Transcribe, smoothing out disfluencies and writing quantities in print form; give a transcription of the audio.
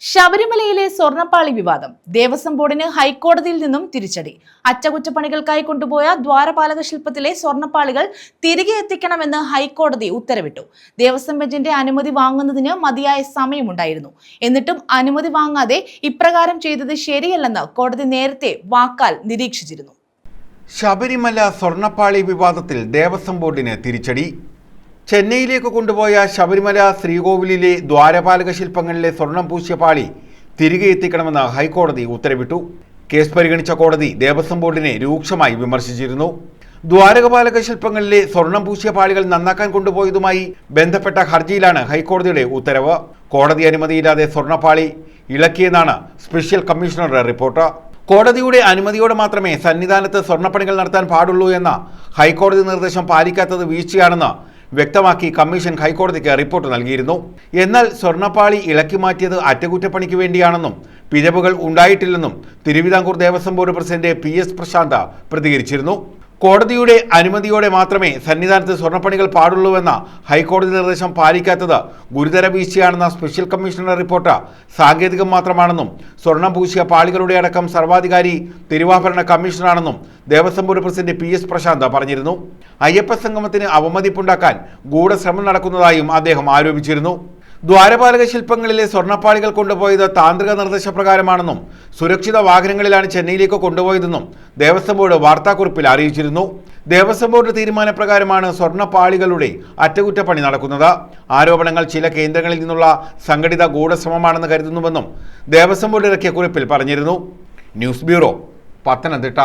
ശബരിമലയിലെ സ്വർണ്ണപ്പാളി വിവാദം ദേവസ്വം ബോർഡിന് ഹൈക്കോടതിയിൽ നിന്നും തിരിച്ചടി. അറ്റകുറ്റപ്പണികൾക്കായി കൊണ്ടുപോയ ദ്വാരപാലക ശില്പത്തിലെ സ്വർണ്ണപ്പാളികൾ തിരികെ എത്തിക്കണമെന്ന് ഹൈക്കോടതി ഉത്തരവിട്ടു. ദേവസ്വം ബെഞ്ചിന്റെ അനുമതി വാങ്ങുന്നതിന് മതിയായ സമയമുണ്ടായിരുന്നു. എന്നിട്ടും അനുമതി വാങ്ങാതെ ഇപ്രകാരം ചെയ്തത് ശരിയല്ലെന്ന് കോടതി നേരത്തെ വാക്കാൽ നിരീക്ഷിച്ചിരുന്നു. ശബരിമല സ്വർണ്ണപ്പാളി വിവാദത്തിൽ ദേവസ്വം ബോർഡിന് തിരിച്ചടി. ചെന്നൈയിലേക്ക് കൊണ്ടുപോയ ശബരിമല ശ്രീകോവിലിലെ ദ്വാരപാലക ശില്പങ്ങളിലെ സ്വർണം പൂശിയ പാളി തിരികെ എത്തിക്കണമെന്ന് ഹൈക്കോടതി ഉത്തരവിട്ടു. കേസ് പരിഗണിച്ച കോടതി ദേവസ്വം ബോർഡിനെ രൂക്ഷമായി വിമർശിച്ചിരുന്നു. ദ്വാരപാലക ശില്പങ്ങളിലെ സ്വർണം പൂശിയ പാളികൾ നന്നാക്കാൻ കൊണ്ടുപോയതുമായി ബന്ധപ്പെട്ട ഹർജിയിലാണ് ഹൈക്കോടതിയുടെ ഉത്തരവ്. കോടതി അനുമതിയില്ലാതെ സ്വർണ്ണപ്പാളി ഇളക്കിയെന്നാണ് സ്പെഷ്യൽ കമ്മീഷണറുടെ റിപ്പോർട്ട്. കോടതിയുടെ അനുമതിയോടെ മാത്രമേ സന്നിധാനത്ത് സ്വർണ്ണപ്പണികൾ നടത്താൻ പാടുള്ളൂ എന്ന ഹൈക്കോടതി നിർദ്ദേശം പാലിക്കാത്തത് വീഴ്ചയാണെന്ന് വ്യക്തമാക്കി കമ്മീഷൻ ഹൈക്കോടതിക്ക് റിപ്പോർട്ട് നൽകിയിരുന്നു. എന്നാൽ സ്വർണ്ണപ്പാളി ഇളക്കി മാറ്റിയത് അറ്റകുറ്റപ്പണിക്ക് വേണ്ടിയാണെന്നും പിഴവുകൾ ഉണ്ടായിട്ടില്ലെന്നും Thiruvithamkoor Devaswom board president PS Prasanth പ്രതികരിച്ചിരുന്നു. കോടതിയുടെ അനുമതിയോടെ മാത്രമേ സന്നിധാനത്ത് സ്വർണ്ണപ്പണികൾ പാടുള്ളൂവെന്ന ഹൈക്കോടതി നിർദ്ദേശം പാലിക്കാത്തത് ഗുരുതര വീഴ്ചയാണെന്ന സ്പെഷ്യൽ കമ്മീഷണറുടെ റിപ്പോർട്ട് സാങ്കേതികം മാത്രമാണെന്നും സ്വർണം പൂശിയ പാളികളുടെ അടക്കം സർവാധികാരി തിരുവാഭരണ കമ്മീഷണറാണെന്നും Devaswom board president PS Prashanth പറഞ്ഞിരുന്നു. അയ്യപ്പ സംഗമത്തിന് അവമതിപ്പുണ്ടാക്കാൻ ഗൂഢശ്രമം നടക്കുന്നതായും അദ്ദേഹം ആരോപിച്ചിരുന്നു. ദ്വാരപാലക ശില്പങ്ങളിലെ സ്വർണ്ണപ്പാളികൾ കൊണ്ടുപോയത് താന്ത്രിക നിർദ്ദേശപ്രകാരമാണെന്നും സുരക്ഷിത വാഹനങ്ങളിലാണ് ചെന്നൈയിലേക്ക് കൊണ്ടുപോയതെന്നും ദേവസ്വം ബോർഡ് വാർത്താക്കുറിപ്പിൽ അറിയിച്ചിരുന്നു. ദേവസ്വം ബോർഡ് തീരുമാനപ്രകാരമാണ് സ്വർണ്ണപ്പാളികളുടെ അറ്റകുറ്റപ്പണി നടക്കുന്നത്. ആരോപണങ്ങൾ ചില കേന്ദ്രങ്ങളിൽ നിന്നുള്ള സംഘടിത ഗൂഢശ്രമമാണെന്ന് കരുതുന്നുവെന്നും ദേവസ്വം ബോർഡ് ഇറക്കിയ കുറിപ്പിൽ പറഞ്ഞിരുന്നു. News bureau, Pathanamthitta.